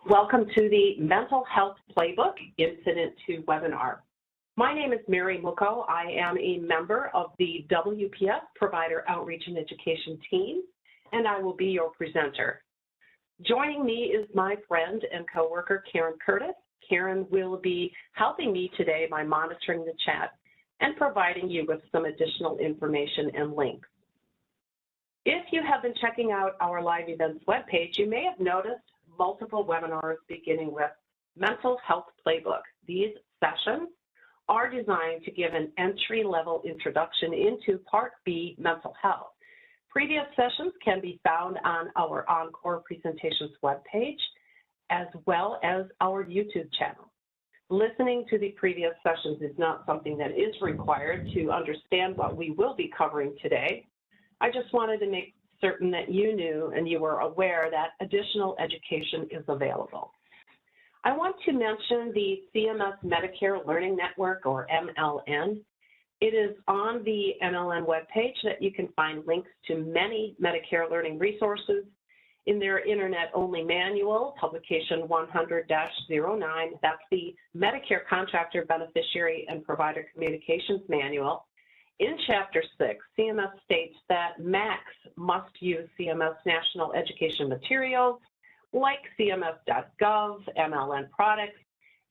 Welcome to the Mental Health Playbook Incident 2 webinar. My name is Mary Mucko. I am a member of the WPS Provider Outreach and Education team, and I will be your presenter. Joining me is my friend and coworker, Karen Curtis. Karen will be helping me today by monitoring the chat and providing you with some additional information and links. If you have been checking out our live events webpage, you may have noticed multiple webinars beginning with Mental Health Playbook. These sessions are designed to give an entry-level introduction into Part B mental health. Previous sessions can be found on our Encore Presentations webpage, as well as our YouTube channel. Listening to the previous sessions is not something that is required to understand what we will be covering today. I just wanted to make certain that you knew and you were aware that additional education is available. I want to mention the CMS Medicare Learning Network, or MLN. It is on the MLN webpage that you can find links to many Medicare learning resources in their internet-only manual, publication 100-09. That's the Medicare Contractor, Beneficiary, and Provider Communications Manual. In Chapter 6, CMS states that MACs must use CMS National Education materials like CMS.gov, MLN products,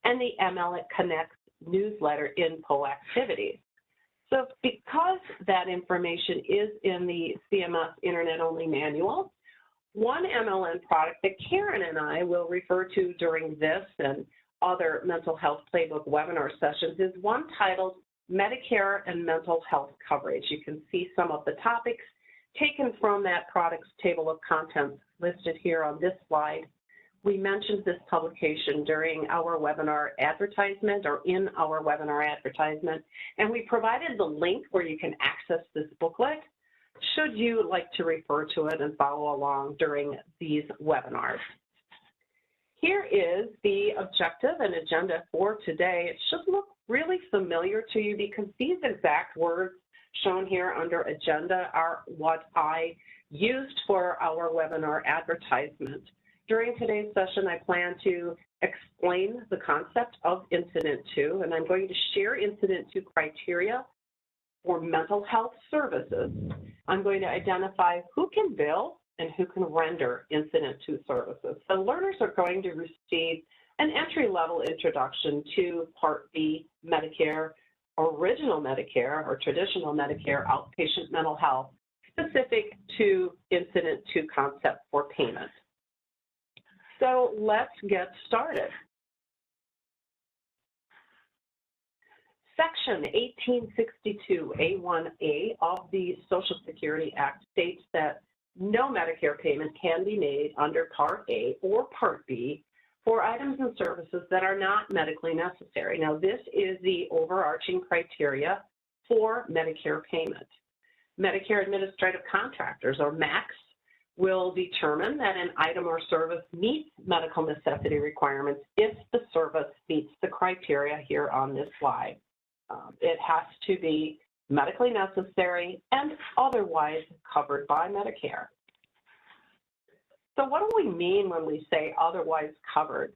and the MLN Connects newsletter info activities. So because that information is in the CMS Internet-only manual, one MLN product that Karen and I will refer to during this and other Mental Health Playbook webinar sessions is one titled Medicare and Mental Health Coverage. You can see some of the topics taken from that product's table of contents listed here on this slide. We mentioned this publication during our webinar advertisement or in our webinar advertisement, and we provided the link where you can access this booklet should you like to refer to it and follow along during these webinars. Here is the objective and agenda for today. It should look really familiar to you because these exact words shown here under agenda are what I used for our webinar advertisement. During today's session, I plan to explain the concept of Incident 2, and I'm going to share Incident 2 criteria for mental health services. I'm going to identify who can bill and who can render Incident 2 services. So learners are going to receive an entry-level introduction to Part B Medicare, original Medicare, or traditional Medicare outpatient mental health, specific to Incident 2 concept for payment. So let's get started. Section 1862A1A of the Social Security Act states that no Medicare payment can be made under Part A or Part B for items and services that are not medically necessary. Now, this is the overarching criteria for Medicare payment. Medicare Administrative Contractors, or MACs, will determine that an item or service meets medical necessity requirements if the service meets the criteria here on this slide. It has to be medically necessary and otherwise covered by Medicare. So what do we mean when we say otherwise covered?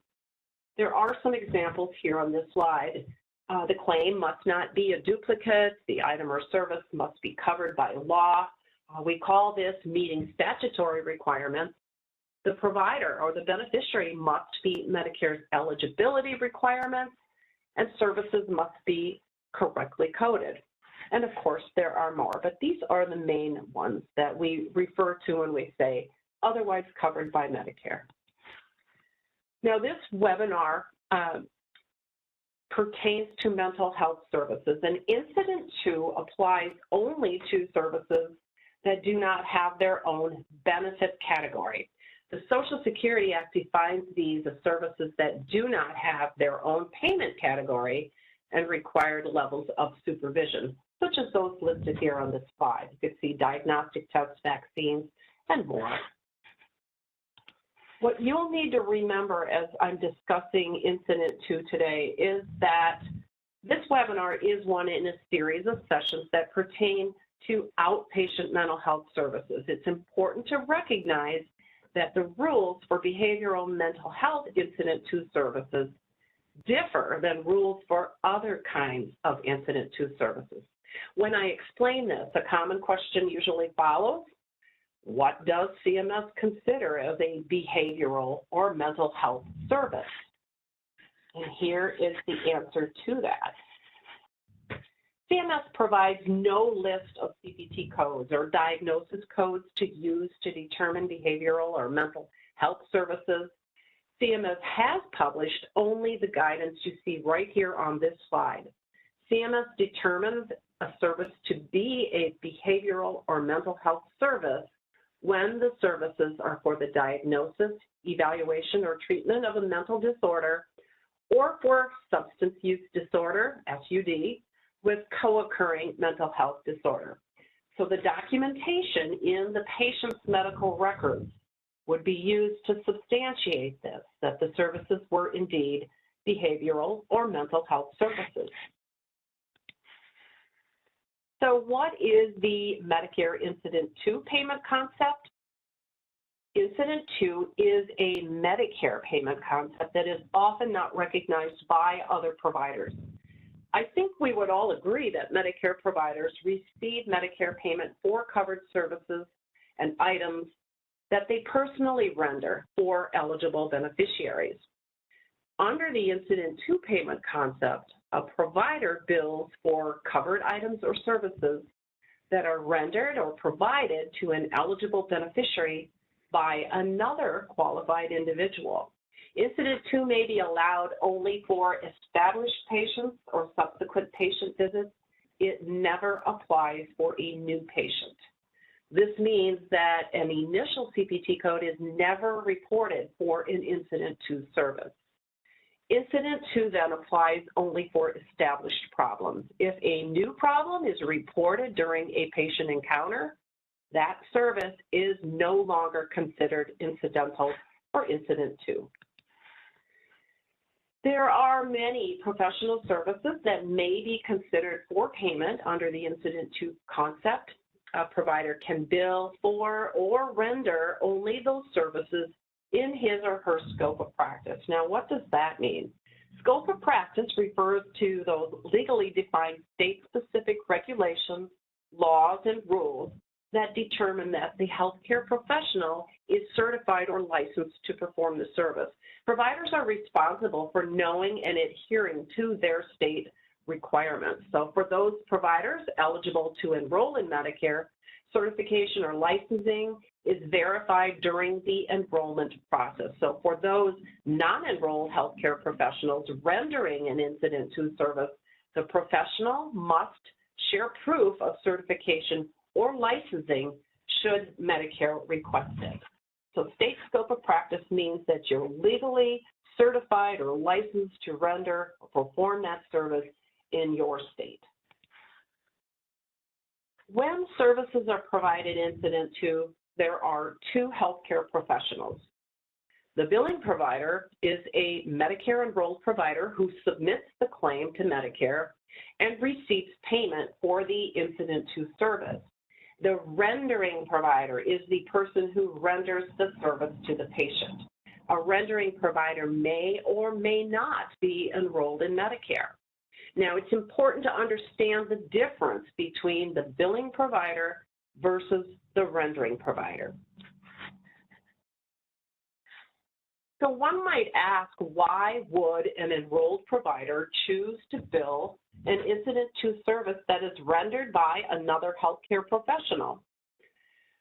There are some examples here on this slide. The claim must not be a duplicate. The item or service must be covered by law. We call this meeting statutory requirements. The provider or the beneficiary must meet Medicare's eligibility requirements, and services must be correctly coded. And of course, there are more, but these are the main ones that we refer to when we say otherwise covered by Medicare. Now, this webinar pertains to mental health services, and Incident 2 applies only to services that do not have their own benefit category. The Social Security Act defines these as services that do not have their own payment category and required levels of supervision, such as those listed here on this slide. You can see diagnostic tests, vaccines, and more. What you'll need to remember as I'm discussing Incident 2 today is that this webinar is one in a series of sessions that pertain to outpatient mental health services. It's important to recognize that the rules for behavioral mental health incident to services differ than rules for other kinds of incident to services. When I explain this, a common question usually follows: what does CMS consider as a behavioral or mental health service? And here is the answer to that. CMS provides no list of CPT codes or diagnosis codes to use to determine behavioral or mental health services. CMS has published only the guidance you see right here on this slide. CMS determines a service to be a behavioral or mental health service when the services are for the diagnosis, evaluation, or treatment of a mental disorder, or for substance use disorder, SUD, with co-occurring mental health disorder. So the documentation in the patient's medical records would be used to substantiate this, that the services were indeed behavioral or mental health services. So what is the Medicare Incident to payment concept? Incident to is a Medicare payment concept that is often not recognized by other providers. I think we would all agree that Medicare providers receive Medicare payment for covered services and items that they personally render for eligible beneficiaries. Under the incident to payment concept, a provider bills for covered items or services that are rendered or provided to an eligible beneficiary by another qualified individual. Incident to may be allowed only for established patients or subsequent patient visits. It never applies for a new patient. This means that an initial CPT code is never reported for an incident to service. Incident to then applies only for established problems. If a new problem is reported during a patient encounter, that service is no longer considered incidental or incident to. There are many professional services that may be considered for payment under the incident to concept. A provider can bill for or render only those services in his or her scope of practice. Now, what does that mean? Scope of practice refers to those legally defined state-specific regulations, laws, and rules that determine that the healthcare professional is certified or licensed to perform the service. Providers are responsible for knowing and adhering to their state requirements. So for those providers eligible to enroll in Medicare, certification or licensing is verified during the enrollment process. So for those non-enrolled healthcare professionals rendering an incident to service, the professional must share proof of certification or licensing should Medicare request it. So state scope of practice means that you're legally certified or licensed to render or perform that service in your state. When services are provided incident to, there are two healthcare professionals. The billing provider is a Medicare enrolled provider who submits the claim to Medicare and receives payment for the incident to service. The rendering provider is the person who renders the service to the patient. A rendering provider may or may not be enrolled in Medicare. Now, it's important to understand the difference between the billing provider versus the rendering provider. So one might ask, why would an enrolled provider choose to bill an incident to service that is rendered by another healthcare professional?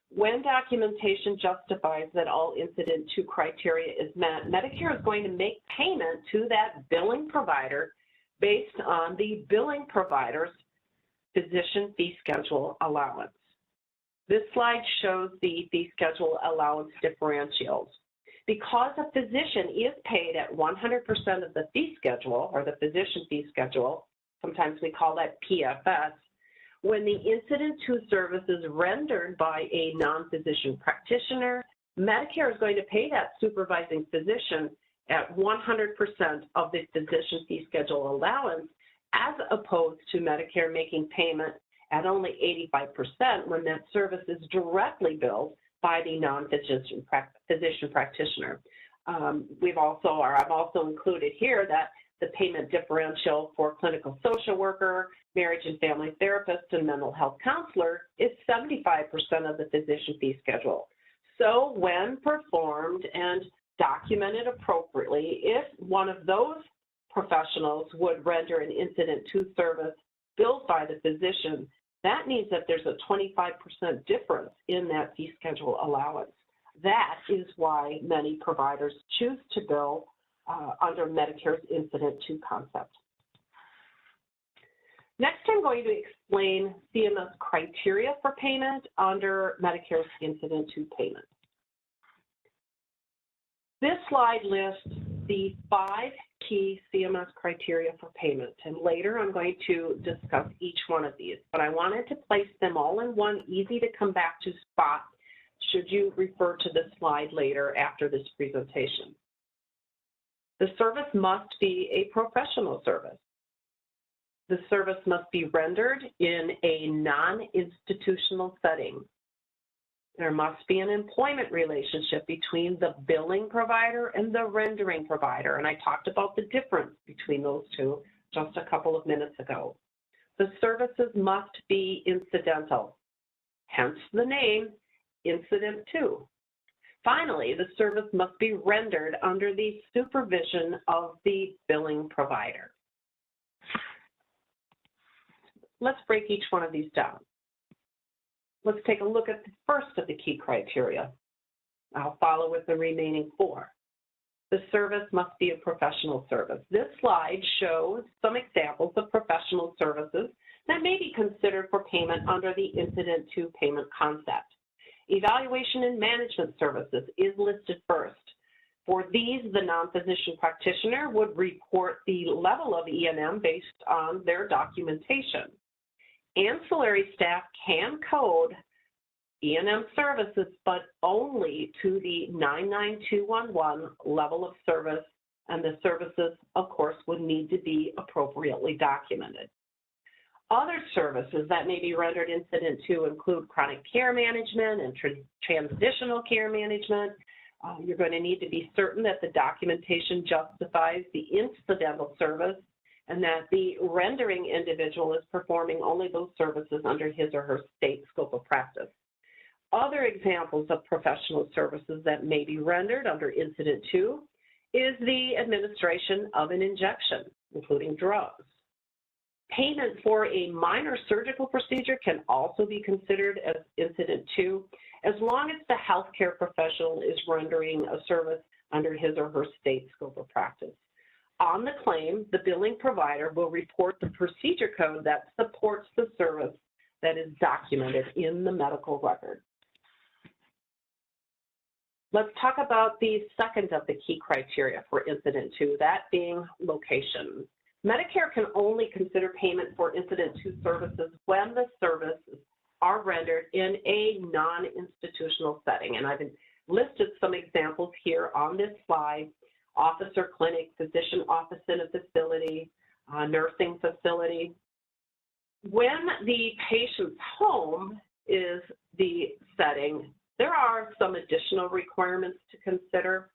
When documentation justifies that all incident to criteria is met, Medicare is going to make payment to that billing provider based on the billing provider's physician fee schedule allowance. This slide shows the fee schedule allowance differentials. Because a physician is paid at 100% of the fee schedule, or the physician fee schedule, sometimes we call that PFS, when the incident to service is rendered by a non-physician practitioner, Medicare is going to pay that supervising physician at 100% of the physician fee schedule allowance, as opposed to Medicare making payment at only 85% when that service is directly billed by the non-physician physician practitioner. I've also included here that the payment differential for clinical social worker, marriage and family therapist, and mental health counselor is 75% of the physician fee schedule. So when performed and documented appropriately, if one of those professionals would render an incident to service billed by the physician, that means that there's a 25% difference in that fee schedule allowance. That is why many providers choose to bill under Medicare's incident to concept. Next, I'm going to explain CMS criteria for payment under Medicare's incident to payment. This slide lists the 5 key CMS criteria for payment, and later I'm going to discuss each one of these, but I wanted to place them all in one easy to come back to spot should you refer to this slide later after this presentation. The service must be a professional service. The service must be rendered in a non-institutional setting. There must be an employment relationship between the billing provider and the rendering provider, and I talked about the difference between those two just a couple of minutes ago. The services must be incidental, hence the name, incident to. Finally, the service must be rendered under the supervision of the billing provider. Let's break each one of these down. Let's take a look at the first of the key criteria. I'll follow with the remaining 4. The service must be a professional service. This slide shows some examples of professional services that may be considered for payment under the incident to payment concept. Evaluation and management services is listed first. For these, the non-physician practitioner would report the level of E&M based on their documentation. Ancillary staff can code E&M services, but only to the 99211 level of service, and the services, of course, would need to be appropriately documented. Other services that may be rendered incident to include chronic care management and transitional care management. You're going to need to be certain that the documentation justifies the incidental service and that the rendering individual is performing only those services under his or her state scope of practice. Other examples of professional services that may be rendered under incident to is the administration of an injection, including drugs. Payment for a minor surgical procedure can also be considered as incident to, as long as the healthcare professional is rendering a service under his or her state scope of practice. On the claim, the billing provider will report the procedure code that supports the service that is documented in the medical record. Let's talk about the second of the key criteria for incident to, that being location. Medicare can only consider payment for incident to services when the services are rendered in a non-institutional setting. And I've listed some examples here on this slide: office or clinic, physician office in a facility, nursing facility. When the patient's home is the setting, there are some additional requirements to consider,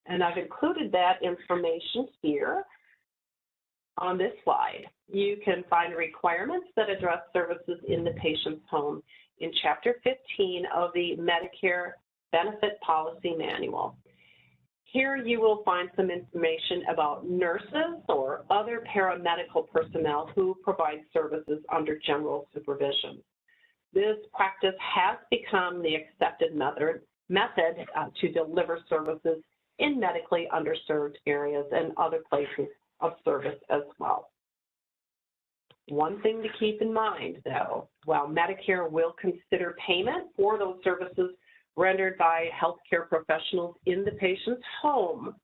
and I've included that information here on this slide. You can find requirements that address services in the patient's home in Chapter 15 of the Medicare Benefit Policy Manual. Here you will find some information about nurses or other paramedical personnel who provide services under general supervision. This practice has become the accepted method to deliver services in medically underserved areas and other places of service as well. One thing to keep in mind, though, while Medicare will consider payment for those services rendered by healthcare professionals in the patient's home,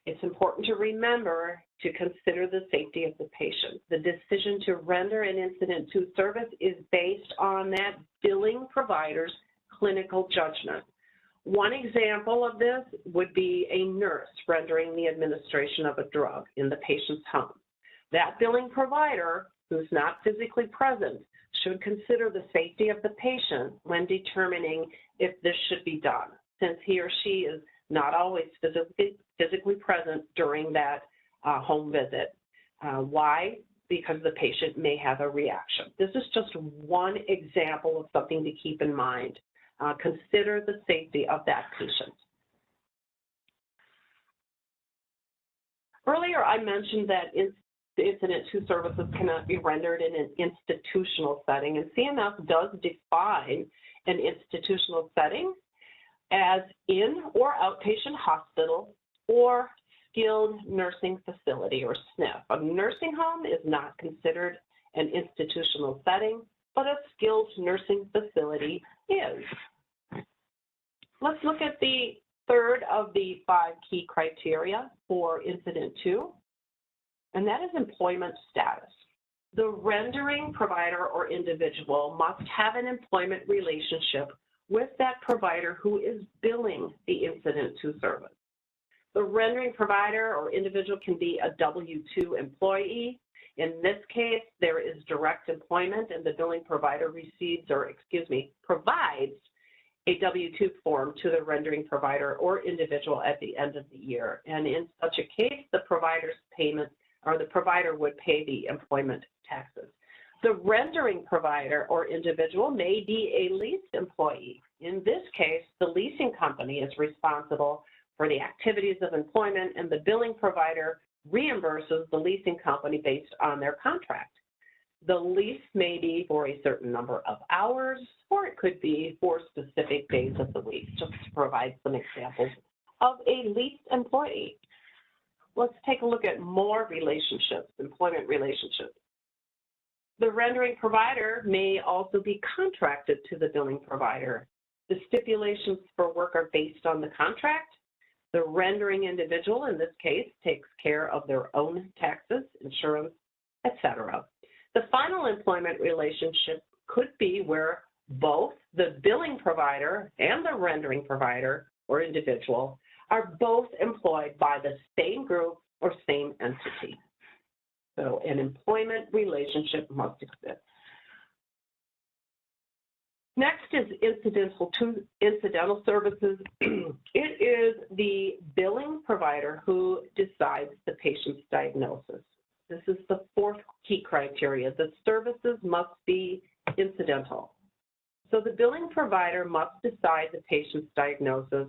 it's important to remember to consider the safety of the patient. The decision to render an incident to service is based on that billing provider's clinical judgment. One example of this would be a nurse rendering the administration of a drug in the patient's home. That billing provider, who's not physically present, should consider the safety of the patient when determining if this should be done, since he or she is not always physically present during that home visit. Why? Because the patient may have a reaction. This is just one example of something to keep in mind. Consider the safety of that patient. Earlier, I mentioned that Incident to services cannot be rendered in an institutional setting, and CMS does define an institutional setting as in or outpatient hospital or skilled nursing facility, or SNF. A nursing home is not considered an institutional setting, but a skilled nursing facility is. Let's look at the third of the 5 key criteria for Incident to, and that is employment status. The rendering provider or individual must have an employment relationship with that provider who is billing the Incident to service. The rendering provider or individual can be a W-2 employee. In this case, there is direct employment, and the billing provider provides a W-2 form to the rendering provider or individual at the end of the year. And in such a case, the provider would pay the employment taxes. The rendering provider or individual may be a leased employee. In this case, the leasing company is responsible for the activities of employment, and the billing provider reimburses the leasing company based on their contract. The lease may be for a certain number of hours, or it could be for specific days of the week, just to provide some examples of a leased employee. Let's take a look at more relationships, employment relationships. The rendering provider may also be contracted to the billing provider. The stipulations for work are based on the contract. The rendering individual, in this case, takes care of their own taxes, insurance, etc. The final employment relationship could be where both the billing provider and the rendering provider or individual are both employed by the same group or same entity. So an employment relationship must exist. Next is incidental services. It is the billing provider who decides the patient's diagnosis. This is the 4th key criteria. The services must be incidental. So the billing provider must decide the patient's diagnosis.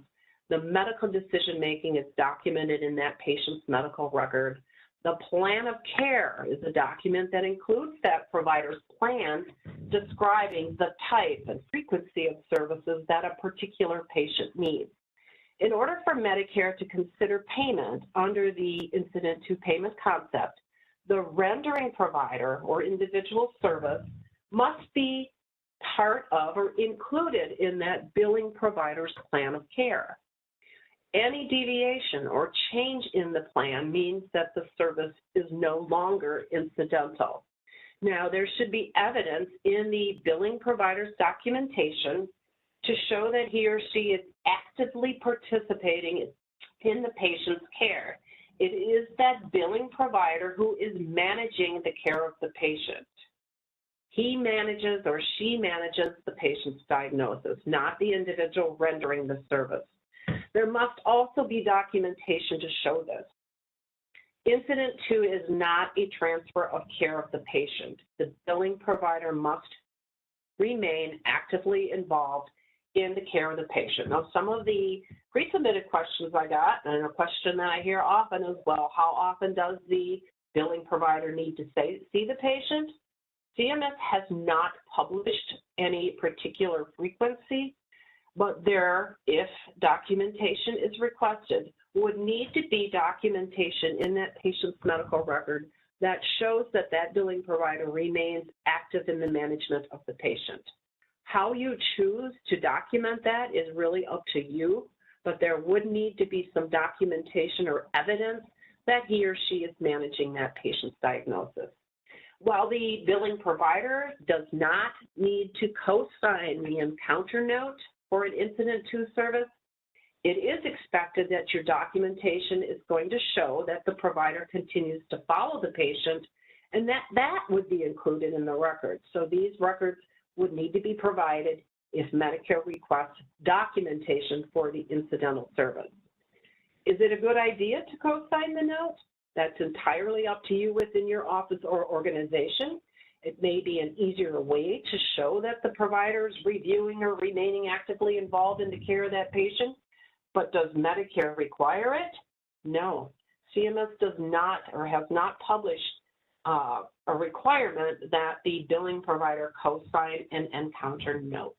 The medical decision-making is documented in that patient's medical record. The plan of care is a document that includes that provider's plan describing the type and frequency of services that a particular patient needs. In order for Medicare to consider payment under the incident to payment concept, the rendering provider or individual service must be part of or included in that billing provider's plan of care. Any deviation or change in the plan means that the service is no longer incidental. Now, there should be evidence in the billing provider's documentation to show that he or she is actively participating in the patient's care. It is that billing provider who is managing the care of the patient. He manages or she manages the patient's diagnosis, not the individual rendering the service. There must also be documentation to show this. Incident to is not a transfer of care of the patient. The billing provider must remain actively involved in the care of the patient. Now, some of the pre-submitted questions I got, and a question that I hear often as well, how often does the billing provider need to see the patient? CMS has not published any particular frequency, but there, if documentation is requested, would need to be documentation in that patient's medical record that shows that that billing provider remains active in the management of the patient. How you choose to document that is really up to you, but there would need to be some documentation or evidence that he or she is managing that patient's diagnosis. While the billing provider does not need to co-sign the encounter note for an incident to service, it is expected that your documentation is going to show that the provider continues to follow the patient And that would be included in the records. So these records would need to be provided if Medicare requests documentation for the incidental service. Is it a good idea to co-sign the note? That's entirely up to you within your office or organization. It may be an easier way to show that the provider is reviewing or remaining actively involved in the care of that patient. But does Medicare require it? No. CMS does not or has not published a requirement that the billing provider co-sign an encounter note,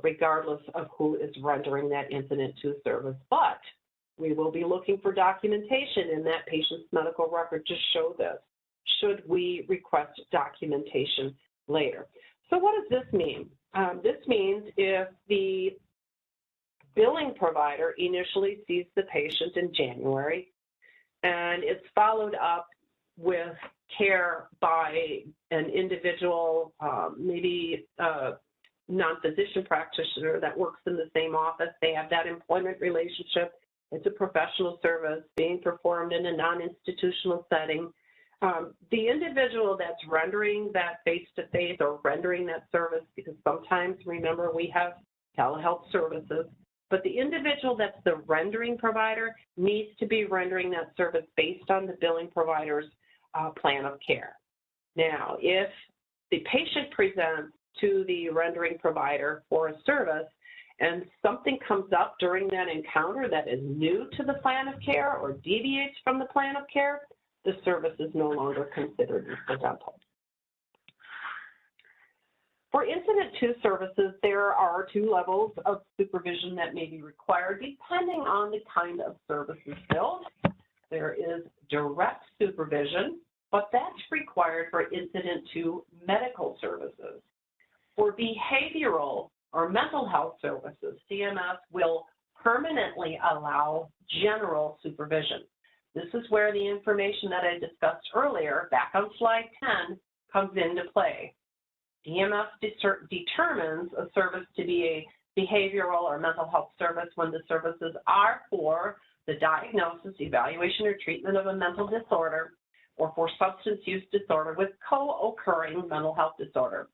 regardless of who is rendering that incident to service. But we will be looking for documentation in that patient's medical record to show this, should we request documentation later. So what does this mean? This means if the billing provider initially sees the patient in January and it's followed up with care by an individual, maybe a non-physician practitioner that works in the same office, they have that employment relationship, it's a professional service being performed in a non-institutional setting. The individual that's rendering that face-to-face or rendering that service, because sometimes, remember, we have telehealth services, but the individual that's the rendering provider needs to be rendering that service based on the billing provider's plan of care. Now, if the patient presents to the rendering provider for a service and something comes up during that encounter that is new to the plan of care or deviates from the plan of care, the service is no longer considered incidental. For Incident 2 services, there are 2 levels of supervision that may be required depending on the kind of services billed. There is direct supervision, but that's required for Incident 2 medical services. For behavioral or mental health services, CMS will permanently allow general supervision. This is where the information that I discussed earlier, back on slide 10, comes into play. CMS determines a service to be a behavioral or mental health service when the services are for the diagnosis, evaluation, or treatment of a mental disorder or for substance use disorder with co-occurring mental health disorder.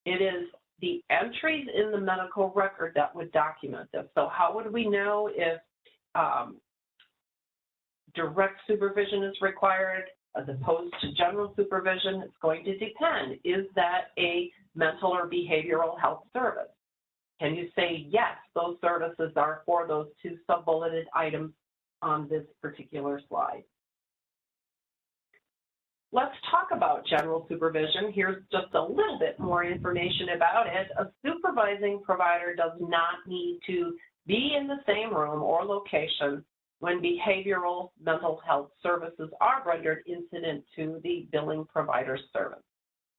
It is the entries in the medical record that would document this. So how would we know if direct supervision is required as opposed to general supervision? It's going to depend. Is that a mental or behavioral health service? Can you say, yes, those services are for those 2 sub-bulleted items on this particular slide? Let's talk about general supervision. Here's just a little bit more information about it. A supervising provider does not need to be in the same room or location when behavioral mental health services are rendered incident to the billing provider service.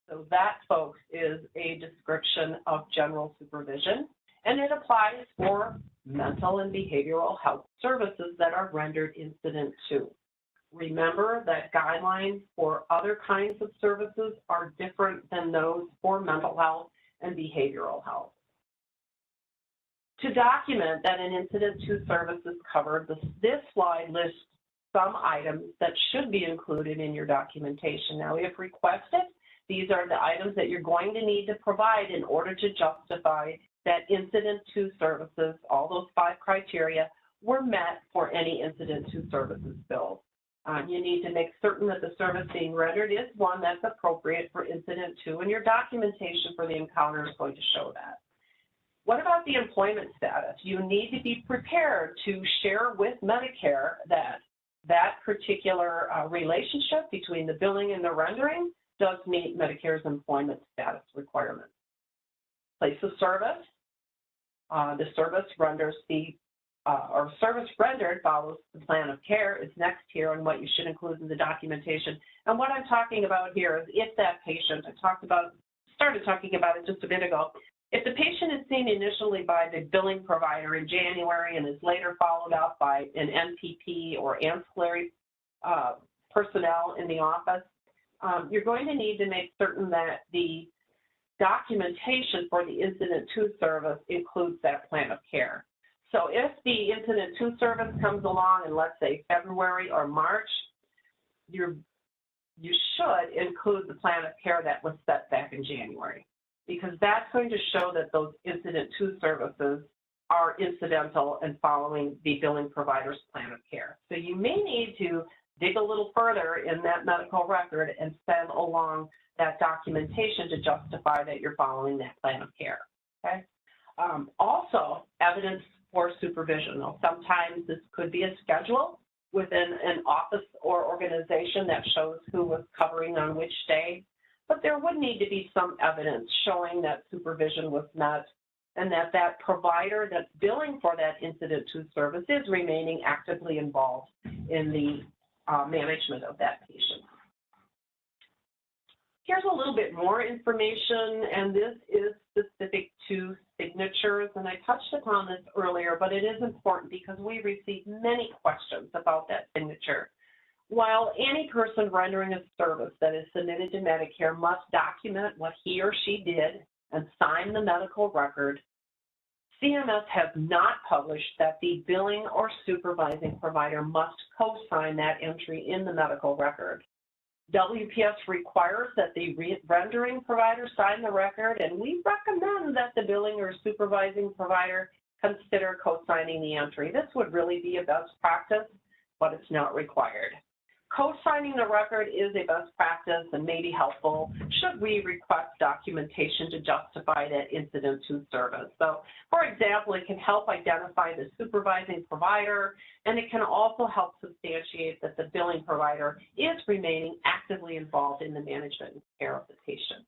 So that, folks, is a description of general supervision, and it applies for mental and behavioral health services that are rendered incident to. Remember that guidelines for other kinds of services are different than those for mental health and behavioral health. To document that an Incident 2 service is covered, this slide lists some items that should be included in your documentation. Now, if requested, these are the items that you're going to need to provide in order to justify that Incident 2 services, all those 5 criteria, were met for any Incident 2 services billed. You need to make certain that the service being rendered is one that's appropriate for Incident 2, and your documentation for the encounter is going to show that. What about the employment status? You need to be prepared to share with Medicare that particular relationship between the billing and the rendering does meet Medicare's employment status requirements. Place of service. The service renders or service rendered follows the plan of care is next here and what you should include in the documentation. And what I'm talking about here is if that patient, started talking about it just a bit ago, if the patient is seen initially by the billing provider in January and is later followed up by an NPP or ancillary personnel in the office, you're going to need to make certain that the documentation for the Incident 2 service includes that plan of care. So if the Incident 2 service comes along in, let's say, February or March, your you should include the plan of care that was set back in January, because that's going to show that those incident to services are incidental and following the billing provider's plan of care. So you may need to dig a little further in that medical record and send along that documentation to justify that you're following that plan of care, okay? Also, evidence for supervision. Now, sometimes this could be a schedule within an office or organization that shows who was covering on which day, but there would need to be some evidence showing that supervision was met and that that provider that's billing for that incident to service is remaining actively involved in the management of that patient. Here's a little bit more information, and this is specific to signatures, and I touched upon this earlier, but it is important because we receive many questions about that signature. While any person rendering a service that is submitted to Medicare must document what he or she did and sign the medical record, CMS has not published that the billing or supervising provider must co-sign that entry in the medical record. WPS requires that the rendering provider sign the record, and we recommend that the billing or supervising provider consider co-signing the entry. This would really be a best practice, but it's not required. Co-signing the record is a best practice and may be helpful should we request documentation to justify that incident to service. So, for example, it can help identify the supervising provider, and it can also help substantiate that the billing provider is remaining actively involved in the management and care of the patient.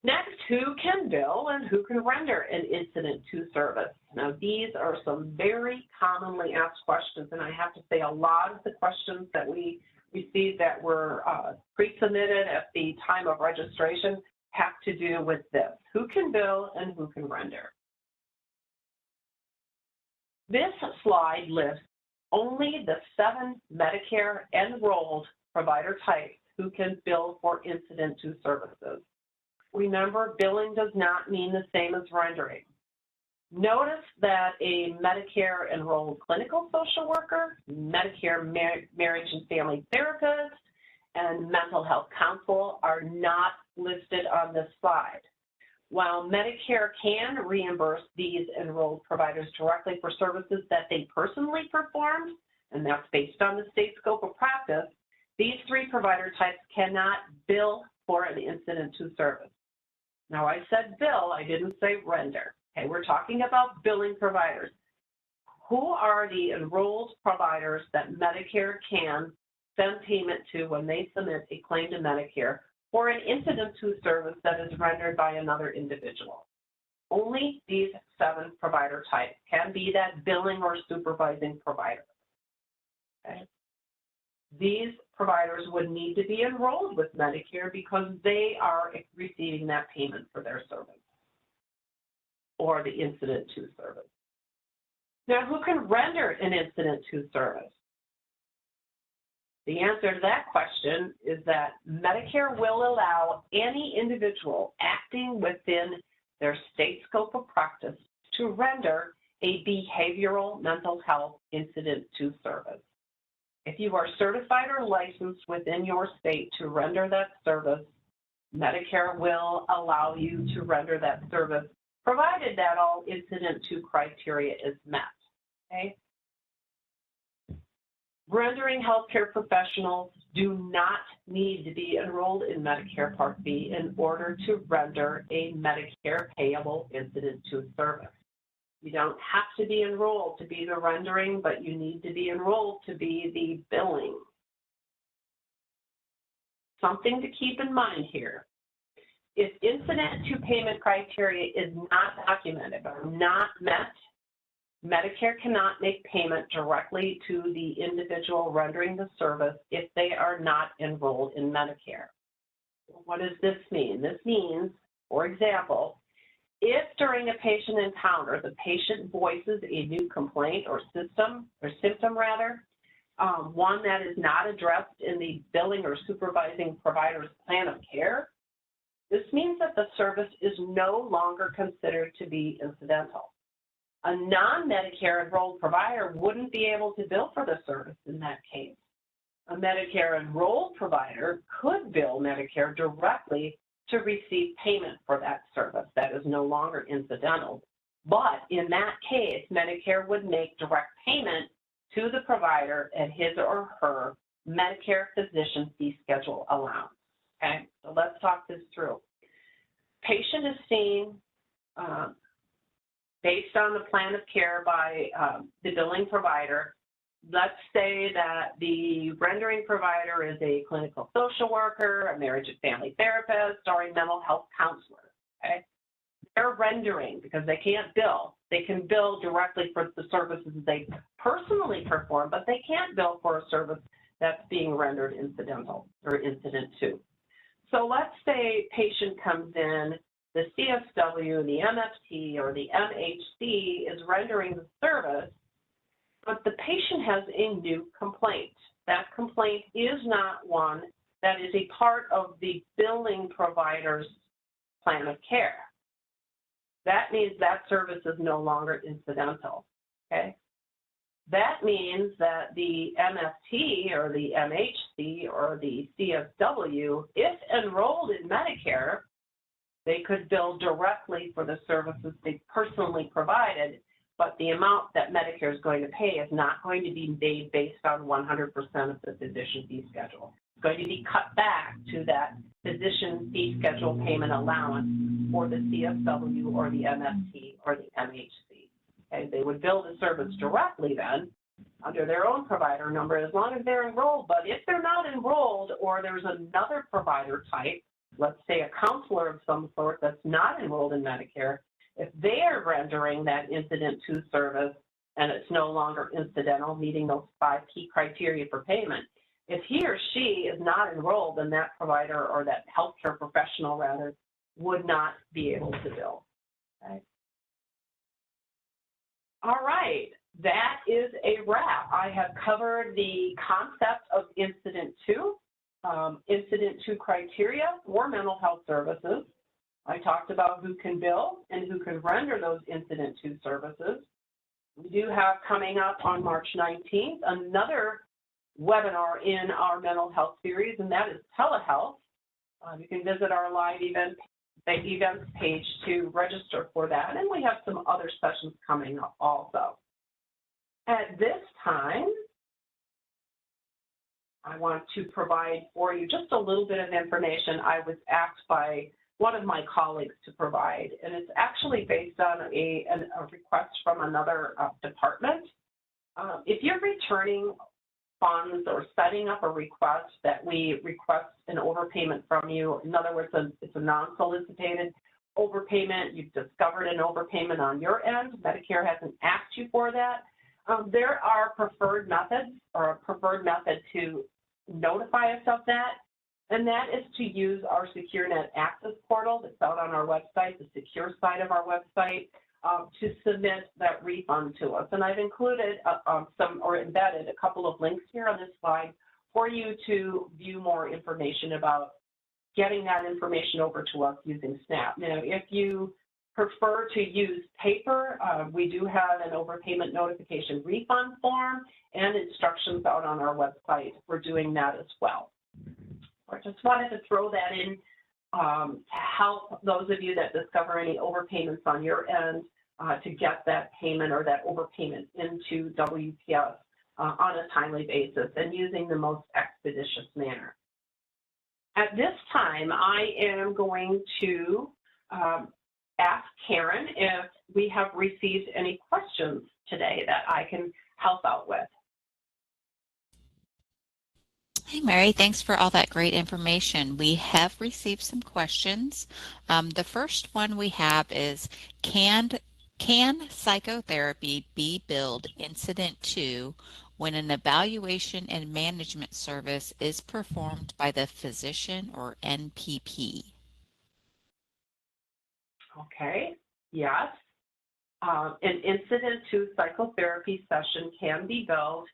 Next, who can bill and who can render an incident to service? Now, these are some very commonly asked questions, and I have to say a lot of the questions that we received that were pre-submitted at the time of registration have to do with this: who can bill and who can render. This slide lists only the 7 Medicare enrolled provider types who can bill for incident to services. Remember, billing does not mean the same as rendering. Notice that a Medicare enrolled clinical social worker, Medicare marriage and family therapist, and mental health counsel are not listed on this slide. While Medicare can reimburse these enrolled providers directly for services that they personally performed, and that's based on the state scope of practice, these 3 provider types cannot bill for an incident to service. Now, I said bill, I didn't say render. Okay, we're talking about billing providers. Who are the enrolled providers that Medicare can send payment to when they submit a claim to Medicare for an incident to service that is rendered by another individual? Only these 7 provider types can be that billing or supervising provider. Okay. These providers would need to be enrolled with Medicare because they are receiving that payment for their service or the incident to service. Now, who can render an incident to service? The answer to that question is that Medicare will allow any individual acting within their state scope of practice to render a behavioral mental health incident to service. If you are certified or licensed within your state to render that service, Medicare will allow you to render that service, provided that all incident to criteria is met. Okay? Rendering healthcare professionals do not need to be enrolled in Medicare Part B in order to render a Medicare payable incident to service. You don't have to be enrolled to be the rendering, but you need to be enrolled to be the billing. Something to keep in mind here. If incident to payment criteria is not documented or not met, Medicare cannot make payment directly to the individual rendering the service if they are not enrolled in Medicare. What does this mean? This means, for example, if during a patient encounter the patient voices a new complaint or symptom, one that is not addressed in the billing or supervising provider's plan of care, this means that the service is no longer considered to be incidental. A non-Medicare enrolled provider wouldn't be able to bill for the service in that case. A Medicare enrolled provider could bill Medicare directly to receive payment for that service. That is no longer incidental. But in that case, Medicare would make direct payment to the provider at his or her Medicare physician fee schedule allowance. Okay, so let's talk this through. Patient is seen based on the plan of care by the billing provider. Let's say that the rendering provider is a clinical social worker, a marriage and family therapist, or a mental health counselor. Okay, they're rendering because they can't bill. They can bill directly for the services they personally perform, but they can't bill for a service that's being rendered incidental or incident to. So let's say patient comes in, the CSW, the MFT, or the MHC is rendering the service, but the patient has a new complaint. That complaint is not one that is a part of the billing provider's plan of care. That means that service is no longer incidental, okay? That means that the MFT or the MHC or the CSW, if enrolled in Medicare, they could bill directly for the services they personally provided, but the amount that Medicare is going to pay is not going to be made based on 100% of the physician fee schedule. It's going to be cut back to that physician fee schedule payment allowance for the CSW or the MFT or the MHC. Okay, they would bill the service directly then under their own provider number as long as they're enrolled, but if they're not enrolled or there's another provider type, let's say a counselor of some sort that's not enrolled in Medicare, if they are rendering that incident to service and it's no longer incidental, meeting those 5 key criteria for payment, if he or she is not enrolled, then that provider or that healthcare professional rather would not be able to bill. Okay. All right, that is a wrap. I have covered the concept of incident to criteria for mental health services. I talked about who can bill and who can render those incident to services. We do have coming up on March 19th another webinar in our mental health series, and that is telehealth. You can visit our live events page to register for that, and we have some other sessions coming up also. At this time, I want to provide for you just a little bit of information I was asked by one of my colleagues to provide, and it's actually based on a request from another department. If you're returning funds or setting up a request that we request an overpayment from you, in other words, it's a non-solicited overpayment, you've discovered an overpayment on your end, Medicare hasn't asked you for that, there are preferred methods or a preferred method to notify us of that, and that is to use our SecureNet Access portal that's out on our website, the secure side of our website, to submit that refund to us. And I've included embedded a couple of links here on this slide for you to view more information about getting that information over to us using SNAP. Now, if you prefer to use paper, we do have an overpayment notification refund form and instructions out on our website for doing that as well. I just wanted to throw that in to help those of you that discover any overpayments on your end to get that payment or that overpayment into WPS on a timely basis and using the most expeditious manner. At this time, I am going to ask Karen if we have received any questions today that I can help out with. Hey, Mary, thanks for all that great information. We have received some questions. The first one we have is, can psychotherapy be billed incident to when an evaluation and management service is performed by the physician or NPP? Okay, yes. An incident to psychotherapy session can be billed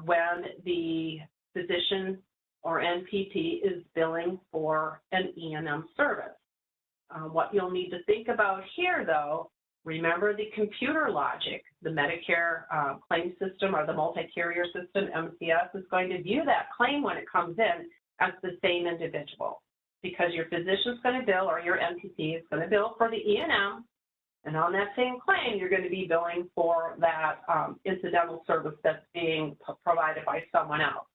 when the physician or NPP is billing for an E&M service. What you'll need to think about here, though, Remember the computer logic. The Medicare claim system or the multi-carrier system, MCS, is going to view that claim when it comes in as the same individual, because your physician's going to bill, or your NPC is going to bill for the E&M, and on that same claim, you're going to be billing for that incidental service that's being provided by someone else.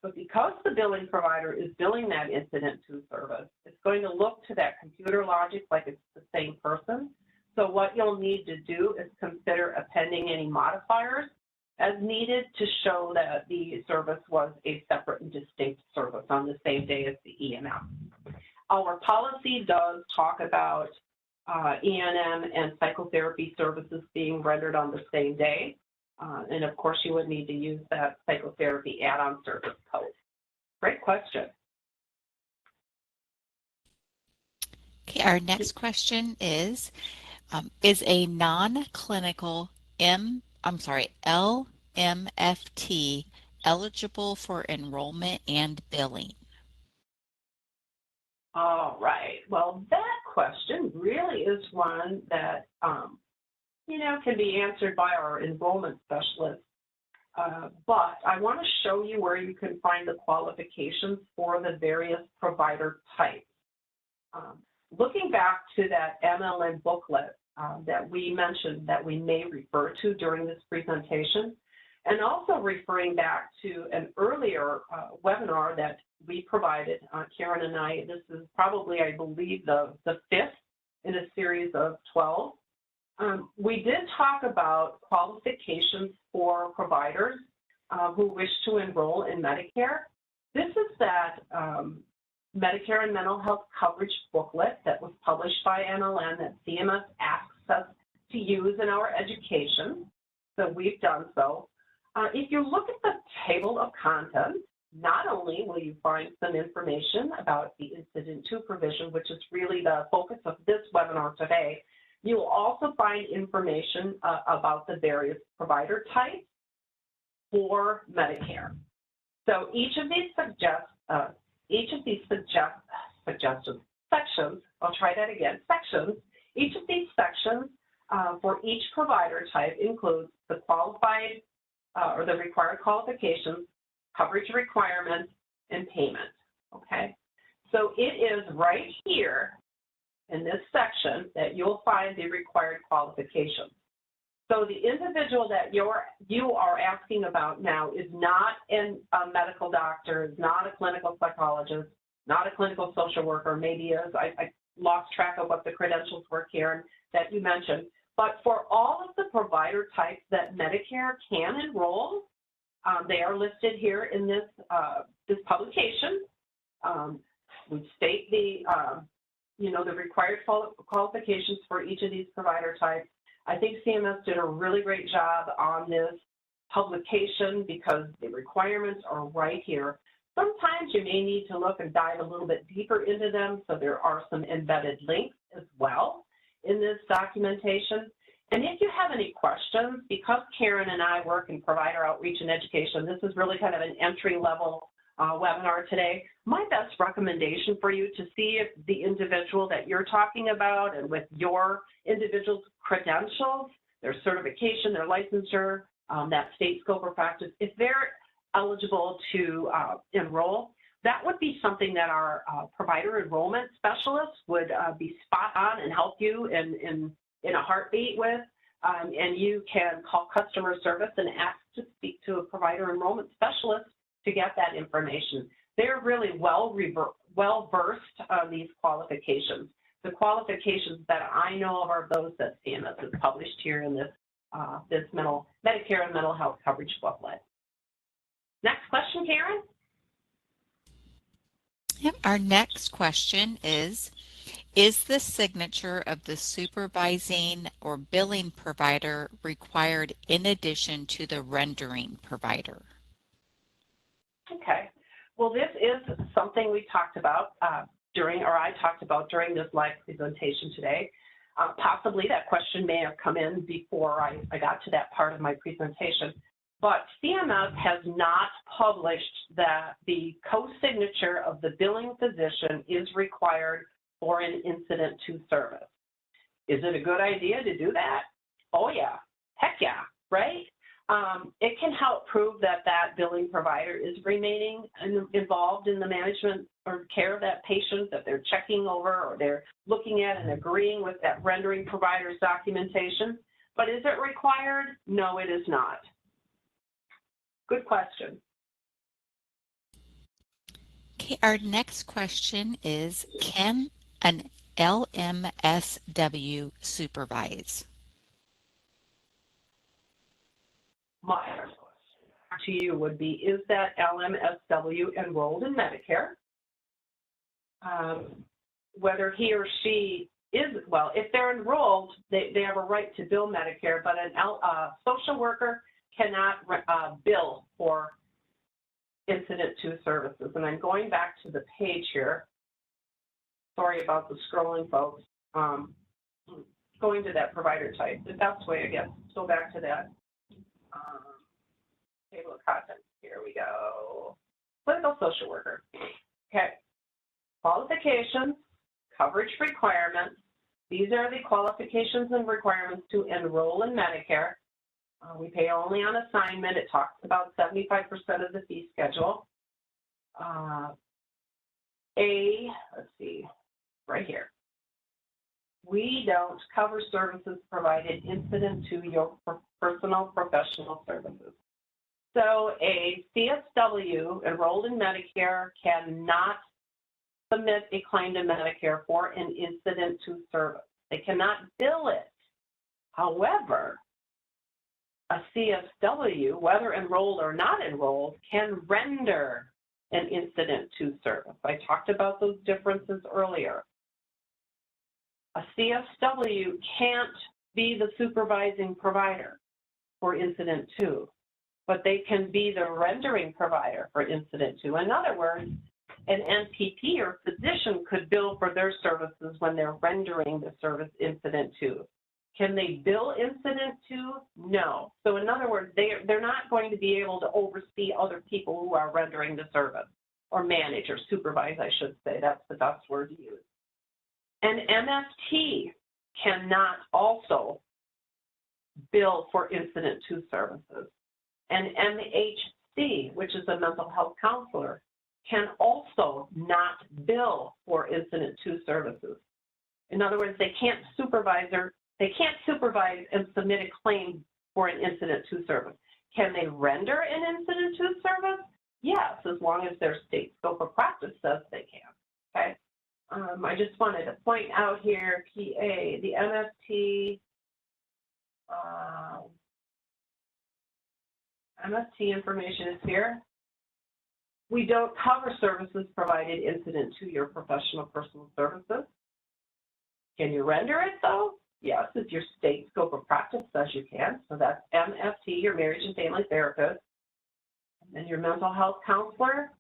But because the billing provider is billing that incident to service, it's going to look to that computer logic like it's the same person. So what you'll need to do is consider appending any modifiers as needed to show that the service was a separate and distinct service on the same day as the E&M. Our policy does talk about E&M and psychotherapy services being rendered on the same day. And of course, you would need to use that psychotherapy add-on service code. Great question. Okay, our next question is a non-clinical LMFT eligible for enrollment and billing? All right. Well, that question really is one that can be answered by our enrollment specialist. But I want to show you where you can find the qualifications for the various provider types. Looking back to that MLN booklet that we mentioned that we may refer to during this presentation, and also referring back to an earlier webinar that we provided, Karen and I, this is probably, I believe, the fifth in a series of 12. We did talk about qualifications for providers who wish to enroll in Medicare. This is that Medicare and mental health coverage booklet that was published by MLN that CMS asks us to use in our education. So we've done so. If you look at the table of contents, not only will you find some information about the Incident to provision, which is really the focus of this webinar today, you will also find information about the various provider types for Medicare. So each of these sections, I'll try that again, sections, each of these sections for each provider type includes the qualified or the required qualifications, coverage requirements, and payment, okay? So it is right here in this section that you'll find the required qualifications. So the individual that you are asking about now is not a medical doctor, is not a clinical psychologist, not a clinical social worker, maybe is, I lost track of what the credentials were, Karen, that you mentioned. But for all of the provider types that Medicare can enroll, they are listed here in this, this publication. We state the required qualifications for each of these provider types. I think CMS did a really great job on this publication because the requirements are right here. Sometimes you may need to look and dive a little bit deeper into them, so there are some embedded links as well in this documentation. And if you have any questions, because Karen and I work in provider outreach and education, this is really kind of an entry-level webinar today. My best recommendation for you to see if the individual that you're talking about and with your individual's credentials, their certification, their licensure, that state scope of practice, if they're eligible to enroll, that would be something that our provider enrollment specialists would be spot on and help you in a heartbeat with. And you can call customer service and ask to speak to a provider enrollment specialist to get that information. They're really well-versed on these qualifications. The qualifications that I know of are those that CMS has published here in this, Medicare and mental health coverage booklet. Next question, Karen? Yep. Our next question is the signature of the supervising or billing provider required in addition to the rendering provider? Okay. Well, this is something we talked about I talked about during this live presentation today. Possibly that question may have come in before I got to that part of my presentation. But CMS has not published that the co-signature of the billing physician is required for an incident to service. Is it a good idea to do that? Oh yeah, heck yeah, right? It can help prove that that billing provider is remaining involved in the management or care of that patient, that they're checking over or they're looking at and agreeing with that rendering provider's documentation. But is it required? No, it is not. Good question. Okay, our next question is, can an LMSW supervise? My first question to you would be, is that LMSW enrolled in Medicare? Whether he or she is, well, if they're enrolled, they have a right to bill Medicare, but a social worker cannot bill for Incident to services. And I'm going back to the page here. Sorry about the scrolling, folks. Going to that provider type. The best way, I guess, go back to that table of contents. Here we go. Clinical social worker. Okay. Qualifications, coverage requirements. These are the qualifications and requirements to enroll in Medicare. We pay only on assignment. It talks about 75% of the fee schedule. Let's see, right here. We don't cover services provided incident to your personal professional services. So a CSW enrolled in Medicare cannot submit a claim to Medicare for an incident to service. They cannot bill it. However, a CSW, whether enrolled or not enrolled, can render an incident to service. I talked about those differences earlier. A CSW can't be the supervising provider for incident to, but they can be the rendering provider for incident to. In other words, an NPP or physician could bill for their services when they're rendering the service incident to. Can they bill incident to? No. So in other words, they're not going to be able to oversee other people who are rendering the service, or manage or supervise, I should say. That's the best word to use. An MFT cannot also bill for incident to services. An MHC, which is a mental health counselor, can also not bill for incident to services. In other words, they can't supervise and submit a claim for an incident to service. Can they render an incident to service? Yes, as long as their state scope of practice says they can. Okay. I just wanted to point out here, PA, the MFT, MFT information is here. We don't cover services provided incident to your professional personal services. Can you render it though? Yes, if your state scope of practice says you can. So that's MFT, your marriage and family therapist. And then your mental health counselor,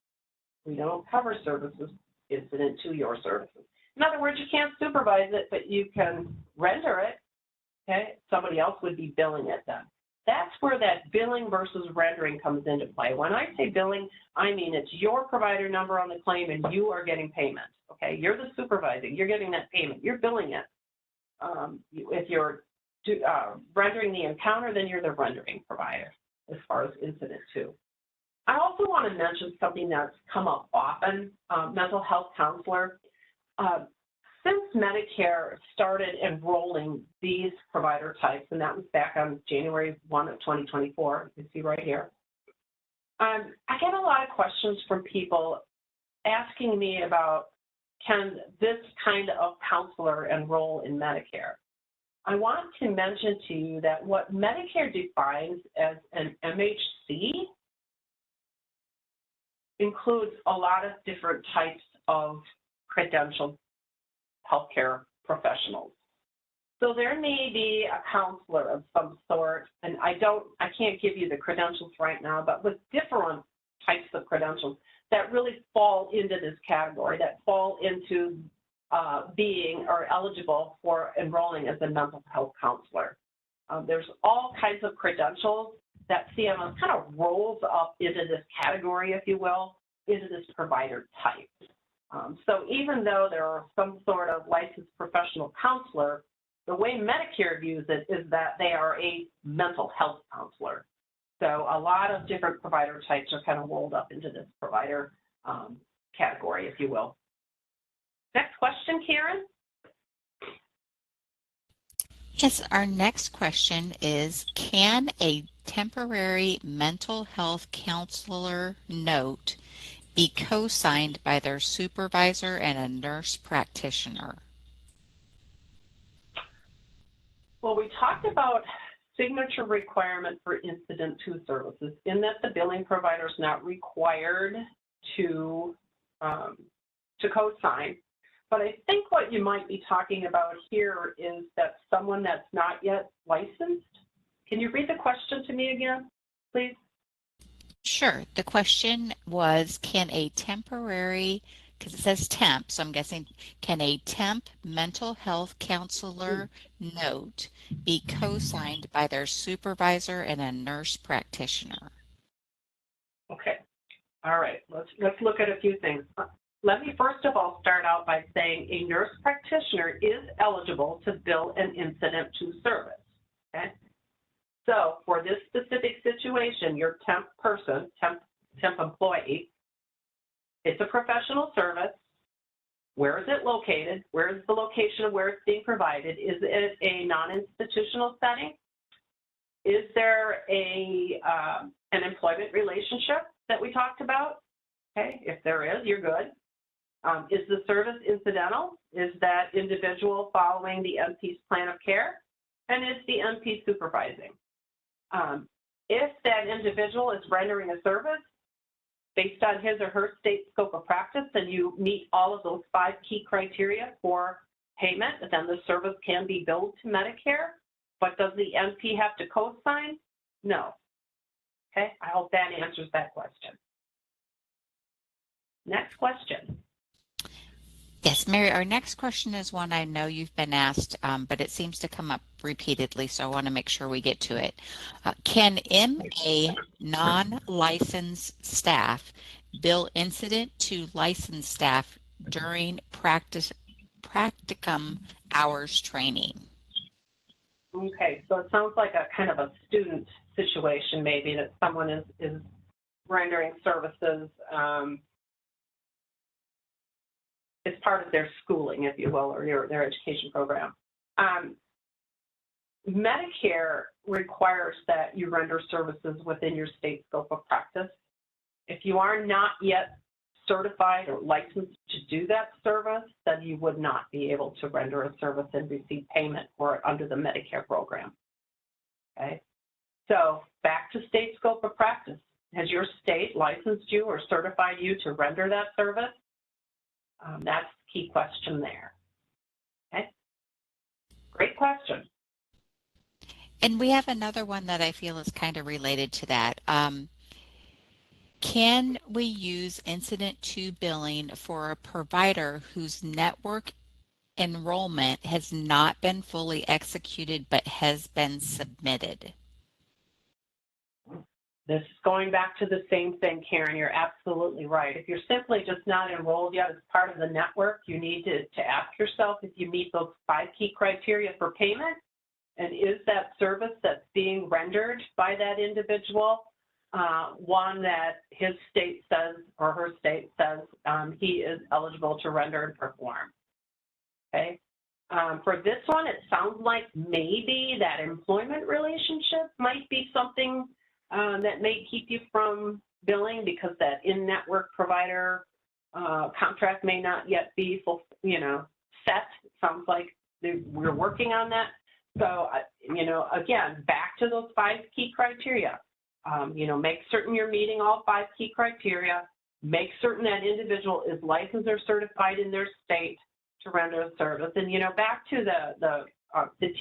we don't cover services incident to your services. In other words, you can't supervise it, but you can render it. Okay, somebody else would be billing it then. That's where that billing versus rendering comes into play. When I say billing, I mean it's your provider number on the claim and you are getting payment. Okay, you're the supervising, you're getting that payment, you're billing it. If you're rendering the encounter, then you're the rendering provider as far as incident to. I also want to mention something that's come up often, mental health counselor. Since Medicare started enrolling these provider types, and that was back on January 1 of 2024, you can see right here, I get a lot of questions from people asking me about, can this kind of counselor enroll in Medicare? I want to mention to you that what Medicare defines as an MHC includes a lot of different types of credentialed healthcare professionals. So there may be a counselor of some sort, and I can't give you the credentials right now, but with different types of credentials that really fall into this category, that fall into being or eligible for enrolling as a mental health counselor. There's all kinds of credentials that CMS kind of rolls up into this category, if you will, into this provider type. So even though there are some sort of licensed professional counselor The way Medicare views it is that they are a mental health counselor. So a lot of different provider types are kind of rolled up into this provider category, if you will. Next question, Karen. Yes, our next question is, can a temporary mental health counselor note be co-signed by their supervisor and a nurse practitioner? Well, we talked about signature requirement for Incident to services in that the billing provider is not required to co-sign. But I think what you might be talking about here is that someone that's not yet licensed. Can you read the question to me again, please? Sure. The question was, can a temporary, because it says temp, so I'm guessing, can a temp mental health counselor note be co-signed by their supervisor and a nurse practitioner? Okay. All right. Let's look at a few things. Let me first of all start out by saying a nurse practitioner is eligible to bill an incident to service. Okay. So for this specific situation, your temp person, temp employee, it's a professional service. Where is it located? Where is the location of where it's being provided? Is it a non-institutional setting? Is there an employment relationship that we talked about? Okay, if there is, you're good. Is the service incidental? Is that individual following the NP's plan of care? And is the NP supervising? If that individual is rendering a service based on his or her state scope of practice, and you meet all of those 5 key criteria for payment, then the service can be billed to Medicare. But does the NP have to co-sign? No. Okay, I hope that answers that question. Next question. Yes, Mary, our next question is one I know you've been asked, but it seems to come up repeatedly, so I want to make sure we get to it. Can MA non-licensed staff bill incident to licensed staff during practicum hours training? Okay, so it sounds like a kind of a student situation, maybe, that someone is rendering services as part of their schooling, if you will, or their education program. Medicare requires that you render services within your state scope of practice. If you are not yet certified or licensed to do that service, then you would not be able to render a service and receive payment for it under the Medicare program. Okay, so back to state scope of practice. Has your state licensed you or certified you to render that service? That's the key question there. Okay, great question. And we have another one that I feel is kind of related to that. Can we use incident to billing for a provider whose network enrollment has not been fully executed but has been submitted? This is going back to the same thing, Karen. You're absolutely right. If you're simply just not enrolled yet as part of the network, you need to ask yourself if you meet those 5 key criteria for payment, and is that service that's being rendered by that individual one that his state says or her state says he is eligible to render and perform. Okay. For this one, it sounds like maybe that employment relationship might be something that may keep you from billing, because that in-network provider contract may not yet be set. It sounds like we're working on that. So, again, back to those 5 key criteria. Make certain you're meeting all 5 key criteria. Make certain that individual is licensed or certified in their state to render a service. And, back to the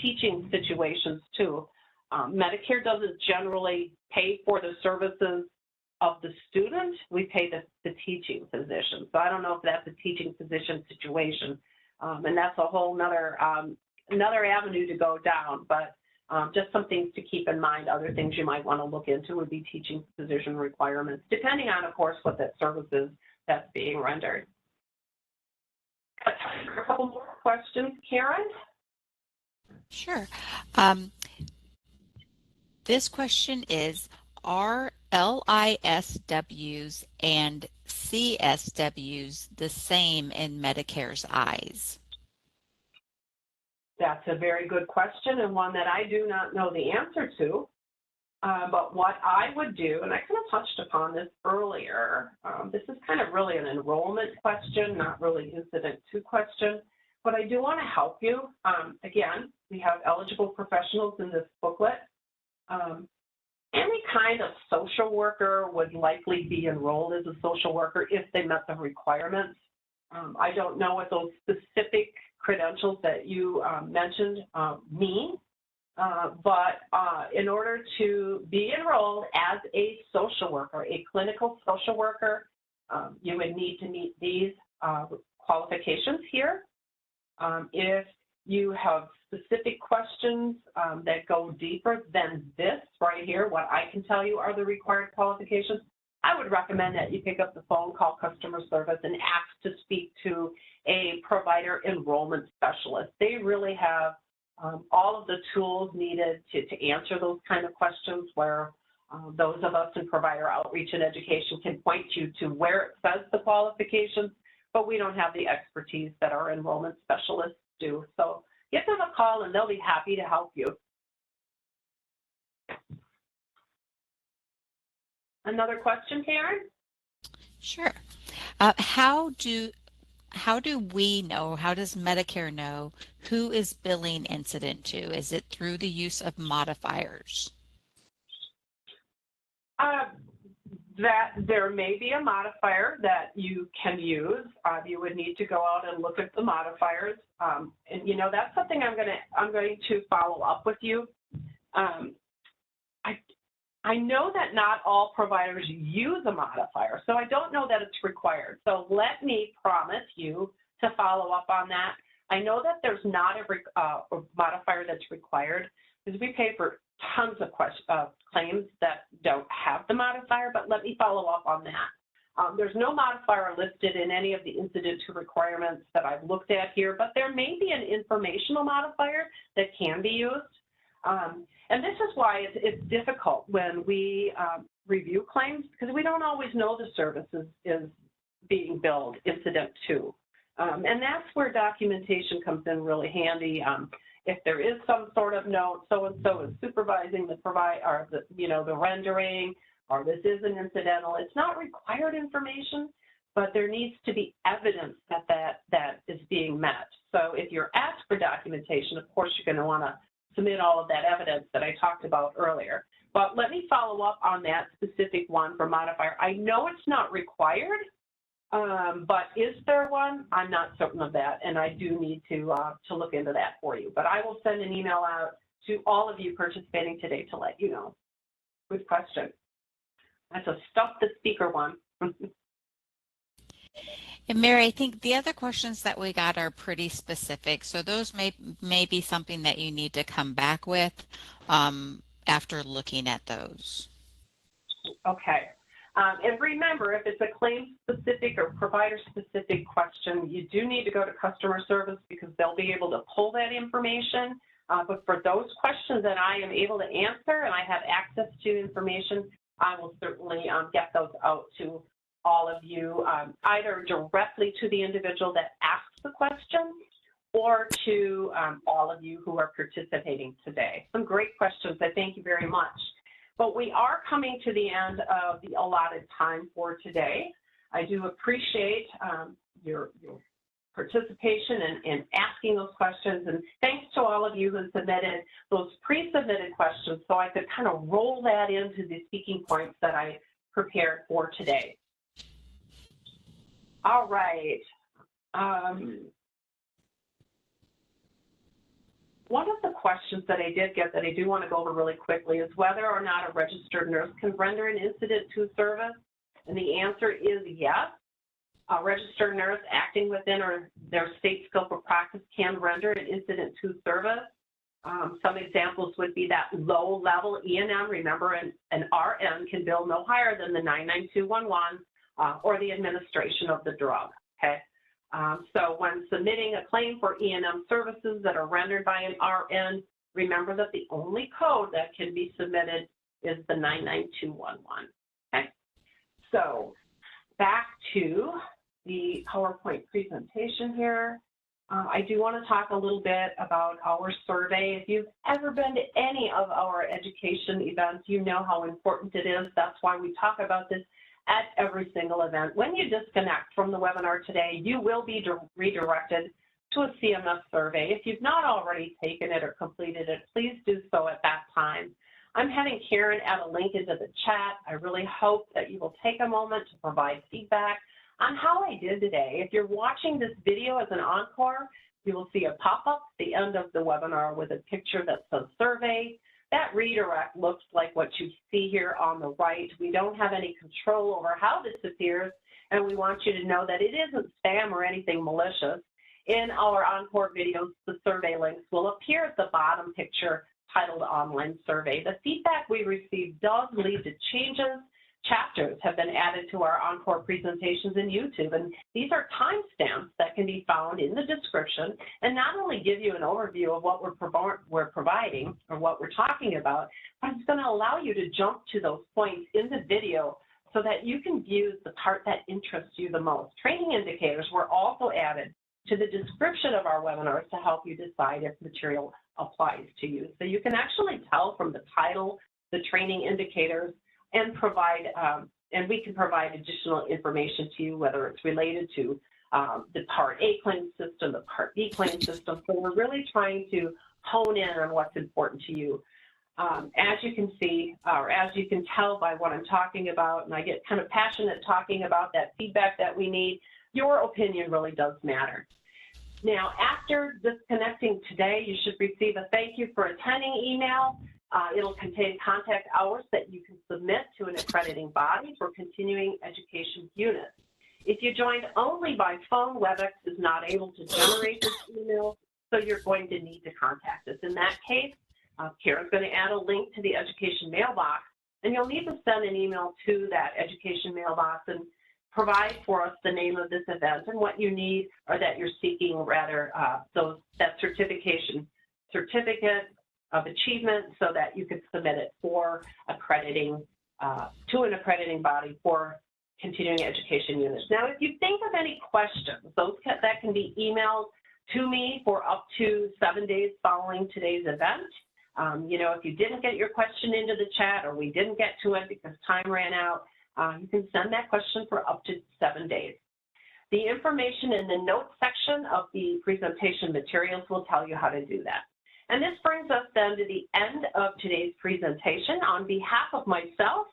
teaching situations too. Medicare doesn't generally pay for the services of the student. We pay the teaching physician. So I don't know if that's a teaching physician situation. And that's a whole another avenue to go down. But just some things to keep in mind. Other things you might want to look into would be teaching physician requirements, depending on, of course, what that service is that's being rendered. Got time for a couple more questions, Karen? Sure. Um, this question is, are LISWs and CSWs the same in Medicare's eyes? That's a very good question and one that I do not know the answer to. But what I would do, and I kind of touched upon this earlier, this is kind of really an enrollment question, not really incident to question, but I do want to help you. Again, we have eligible professionals in this booklet. Any kind of social worker would likely be enrolled as a social worker if they met the requirements. I don't know what those specific credentials that you mentioned mean. But in order to be enrolled as a social worker, a clinical social worker, you would need to meet these qualifications here. If you have specific questions that go deeper than this right here, what I can tell you are the required qualifications, I would recommend that you pick up the phone, call customer service, and ask to speak to a provider enrollment specialist. They really have all of the tools needed to answer those kind of questions, where those of us in provider outreach and education can point you to where it says the qualifications, but we don't have the expertise that our enrollment specialists do. So give them a call and they'll be happy to help you. Another question, Karen? Sure. How do we know, how does Medicare know who is billing incident to? Is it through the use of modifiers? That there may be a modifier that you can use. You would need to go out and look at the modifiers. And you know, that's something I'm going to follow up with you. I know that not all providers use a modifier, so I don't know that it's required. So let me promise you to follow up on that. I know that there's not a modifier that's required, because we pay for tons of claims that don't have the modifier, but let me follow up on that. There's no modifier listed in any of the incident to requirements that I've looked at here, but there may be an informational modifier that can be used. And this is why it's difficult when we review claims, because we don't always know the service is being billed incident to. And that's where documentation comes in really handy. If there is some sort of note, so-and-so is supervising the the rendering, or this is an incidental, it's not required information, but there needs to be evidence that is being met. So if you're asked for documentation, of course, you're going to want to submit all of that evidence that I talked about earlier. But let me follow up on that specific one for modifier. I know it's not required, but is there one? I'm not certain of that, and I do need to look into that for you. But I will send an email out to all of you participating today to let you know. Good question. That's a stuff the speaker one. And Mary, I think the other questions that we got are pretty specific, so those may be something that you need to come back with after looking at those. Okay. And remember, if it's a claim-specific or provider-specific question, you do need to go to customer service, because they'll be able to pull that information. But for those questions that I am able to answer and I have access to information, I will certainly get those out to all of you, either directly to the individual that asks the question or to all of you who are participating today. Some great questions. I thank you very much. But we are coming to the end of the allotted time for today. I do appreciate your participation and asking those questions. And thanks to all of you who submitted those pre-submitted questions, so I could kind of roll that into the speaking points that I prepared for today. All right. One of the questions that I did get that I do want to go over really quickly is whether or not a registered nurse can render an incident to service. And the answer is yes. A registered nurse acting within their state scope of practice can render an incident to service. Some examples would be that low-level E&M. Remember, an RN can bill no higher than the 99211 or the administration of the drug. Okay. So when submitting a claim for E&M services that are rendered by an RN, remember that the only code that can be submitted is the 99211. Okay, so back to the PowerPoint presentation here. I do want to talk a little bit about our survey. If you've ever been to any of our education events, you know how important it is. That's why we talk about this at every single event. When you disconnect from the webinar today, you will be redirected to a CMS survey. If you've not already taken it or completed it, please do so at that time. I'm having Karen add a link into the chat. I really hope that you will take a moment to provide feedback on how I did today. If you're watching this video as an encore, you will see a pop-up at the end of the webinar with a picture that says survey. That redirect looks like what you see here on the right. We don't have any control over how this appears, and we want you to know that it isn't spam or anything malicious. In our encore videos, the survey links will appear at the bottom picture titled Online Survey. The feedback we receive does lead to changes. Chapters have been added to our encore presentations in YouTube, and these are timestamps that can be found in the description and not only give you an overview of what we're providing or what we're talking about, but it's going to allow you to jump to those points in the video so that you can view the part that interests you the most. Training indicators were also added to the description of our webinars to help you decide if material applies to you. So you can actually tell from the title, the training indicators, and provide, and we can provide additional information to you, whether it's related to the Part A claim system, the Part B claim system. So we're really trying to hone in on what's important to you. As you can see, or as you can tell by what I'm talking about, and I get kind of passionate talking about that feedback that we need, your opinion really does matter. Now, after disconnecting today, you should receive a thank you for attending email. It'll contain contact hours that you can submit to an accrediting body for continuing education units. If you joined only by phone, WebEx is not able to generate this email, so you're going to need to contact us. In that case, Karen's going to add a link to the education mailbox, and you'll need to send an email to that education mailbox and provide for us the name of this event and what you need, or that you're seeking, rather, that certificate of achievement, so that you could submit it for accrediting to an accrediting body for continuing education units. Now, if you think of any questions, that can be emailed to me for up to 7 days following today's event. You know, if you didn't get your question into the chat, or we didn't get to it because time ran out, you can send that question for up to 7 days. The information in the notes section of the presentation materials will tell you how to do that. And this brings us then to the end of today's presentation. On behalf of myself,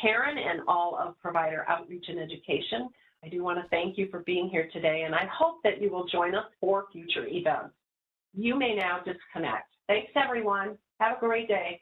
Karen, and all of Provider Outreach and Education, I do want to thank you for being here today, and I hope that you will join us for future events. You may now disconnect. Thanks, everyone. Have a great day.